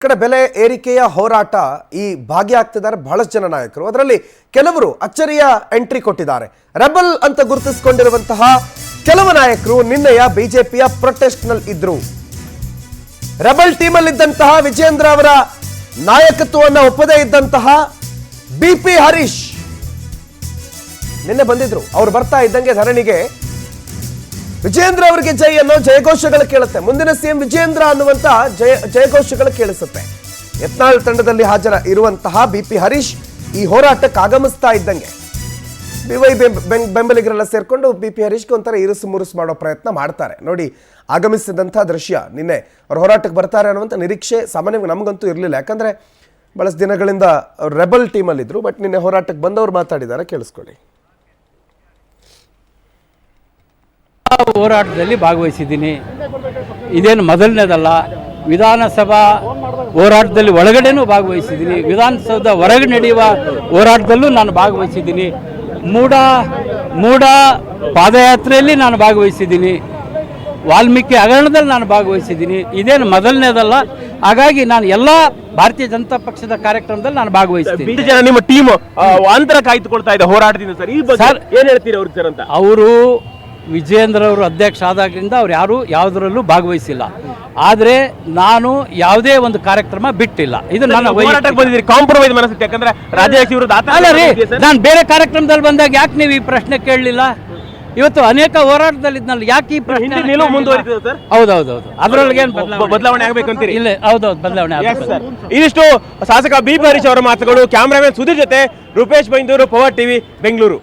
ಕಡೆ ಬೆಲೆ ಏರಿಕೆಯ ಹೋರಾಟ ಈ ಭಾಗಿಯಾಗ್ತಿದ್ದಾರೆ ಬಹಳಷ್ಟು ಜನ ನಾಯಕರು. ಅದರಲ್ಲಿ ಕೆಲವರು ಅಚ್ಚರಿಯ ಎಂಟ್ರಿ ಕೊಟ್ಟಿದ್ದಾರೆ. ರೆಬಲ್ ಅಂತ ಗುರುತಿಸಿಕೊಂಡಿರುವಂತಹ ಕೆಲವು ನಾಯಕರು ನಿನ್ನೆಯ ಬಿಜೆಪಿಯ ಪ್ರೊಟೆಸ್ಟ್ ನಲ್ಲಿ ಇದ್ರು. ರೆಬಲ್ ಟೀಮ್ ಅಲ್ಲಿ ಇದ್ದಂತಹ ವಿಜೇಂದ್ರ ಅವರ ನಾಯಕತ್ವವನ್ನು ಒಪ್ಪದೇ ಇದ್ದಂತಹ ಬಿಪಿ ಹರೀಶ್ ನಿನ್ನೆ ಬಂದಿದ್ರು. ಅವರು ಬರ್ತಾ ಇದ್ದಂಗೆ ಧರಣಿಗೆ ವಿಜೇಂದ್ರ ಅವರಿಗೆ ಜೈ ಅನ್ನೋ ಜಯಘೋಷಗಳು ಕೇಳುತ್ತೆ. ಮುಂದಿನ ಸಿಎಂ ವಿಜೇಂದ್ರ ಅನ್ನುವಂತ ಜಯಘೋಷಗಳು ಕೇಳಿಸುತ್ತೆ. ಯತ್ನಾಳ್ ತಂಡದಲ್ಲಿ ಹಾಜರ ಇರುವಂತಹ ಬಿಪಿ ಹರೀಶ್ ಈ ಹೋರಾಟಕ್ಕೆ ಆಗಮಿಸ್ತಾ ಇದ್ದಂಗೆ ಬಿವೈ ಬೆಂಬಲಿಗರೆಲ್ಲ ಸೇರ್ಕೊಂಡು ಬಿಪಿ ಹರೀಶ್ಗೆ ಒಂಥರ ಇರುಸು ಮುರುಸು ಮಾಡೋ ಪ್ರಯತ್ನ ಮಾಡ್ತಾರೆ. ನೋಡಿ, ಆಗಮಿಸಿದಂತಹ ದೃಶ್ಯ. ನಿನ್ನೆ ಅವ್ರು ಹೋರಾಟಕ್ಕೆ ಬರ್ತಾರೆ ಅನ್ನುವಂಥ ನಿರೀಕ್ಷೆ ಸಾಮಾನ್ಯವಾಗಿ ನಮಗಂತೂ ಇರಲಿಲ್ಲ. ಯಾಕಂದ್ರೆ ಬಹಳಷ್ಟು ದಿನಗಳಿಂದ ರೆಬಲ್ ಟೀಮಲ್ಲಿ ಇದ್ರು. ಬಟ್ ನಿನ್ನೆ ಹೋರಾಟಕ್ಕೆ ಬಂದವರು ಮಾತಾಡಿದ್ದಾರೆ, ಕೇಳಿಸ್ಕೊಳ್ಳಿ. ಹೋರಾಟದಲ್ಲಿ ಭಾಗವಹಿಸಿದ್ದೀನಿ. ಇದೇನು ಮೊದಲನೇದಲ್ಲ. ವಿಧಾನಸಭಾ ಹೋರಾಟದಲ್ಲಿ ಒಳಗಡೆನೂ ಭಾಗವಹಿಸಿದ್ದೀನಿ. ವಿಧಾನಸೌಧ ಹೊರಗೆ ನಡೆಯುವ ಹೋರಾಟದಲ್ಲೂ ನಾನು ಭಾಗವಹಿಸಿದ್ದೀನಿ. ಮೂಡ ಪಾದಯಾತ್ರೆಯಲ್ಲಿ ನಾನು ಭಾಗವಹಿಸಿದ್ದೀನಿ. ವಾಲ್ಮೀಕಿ ಹಗರಣದಲ್ಲಿ ನಾನು ಭಾಗವಹಿಸಿದ್ದೀನಿ. ಇದೇನು ಮೊದಲನೇದಲ್ಲ. ಹಾಗಾಗಿ ನಾನು ಎಲ್ಲ ಭಾರತೀಯ ಜನತಾ ಪಕ್ಷದ ಕಾರ್ಯಕ್ರಮದಲ್ಲಿ ನಾನು ಭಾಗವಹಿಸ್ತೀನಿ. ನಿಮ್ಮ ಟೀಮ್ ಅಂತರ ಕಾಯ್ದುಕೊಳ್ತಾ ಇದೆ ಹೋರಾಟದಿಂದ ಸರ್. ಈ ಬಗ್ಗೆ ಏನ್ ಹೇಳ್ತೀರಿ ಅವ್ರಿಗೆ ಸರ್ ಅಂತ? ಅವರು ವಿಜೇಂದ್ರ ಅವರು ಅಧ್ಯಕ್ಷ ಆದಾಗಿಂದ ಅವ್ರು ಯಾರು ಯಾವುದರಲ್ಲೂ ಭಾಗವಹಿಸಿಲ್ಲ. ಆದರೆ ನಾನು ಯಾವುದೇ ಒಂದು ಕಾರ್ಯಕ್ರಮ ಬಿಟ್ಟಿಲ್ಲ. ಇದು ನನ್ನ ಹೋರಾಟಕ್ಕೆ ಬಂದಿದ್ದೀರಿ, ಕಾಂಪ್ರಮೈಸ್ ಮನಸ್ಸಿತ್ತು. ಯಾಕಂದ್ರೆ ರಾಜ್ಯಾಧ್ಯಕ್ಷ ವಿರುದ್ಧ ಅಲ್ಲ ರೀ, ನಾನು ಬೇರೆ ಕಾರ್ಯಕ್ರಮದಲ್ಲಿ ಬಂದಾಗ ಯಾಕೆ ನೀವು ಈ ಪ್ರಶ್ನೆ ಕೇಳಲಿಲ್ಲ? ಇವತ್ತು ಅನೇಕ ಹೋರಾಟದಲ್ಲಿ ಇದ್ನಲ್ಲ, ಯಾಕೆ ಈ ಪ್ರಶ್ನೆ ಮುಂದುವರಿತದೆ ಸರ್? ಹೌದೌದು, ಅದರೊಳಗೆ ಬದಲಾವಣೆ ಆಗಬೇಕು ಅಂತೀರಿ? ಇಲ್ಲ, ಹೌದೌದು, ಬದಲಾವಣೆ ಆಗಬೇಕು. ಇದಿಷ್ಟು ಶಾಸಕ ಬಿಪಿ ಹರೀಶ್ ಅವರ ಮಾತುಗಳು. ಕ್ಯಾಮರಾಮನ್ ಸುಧೀರ್ ಜೊತೆ ರೂಪೇಶ್ ಬೈಂದೂರು, ಪವರ್ ಟಿವಿ, ಬೆಂಗಳೂರು.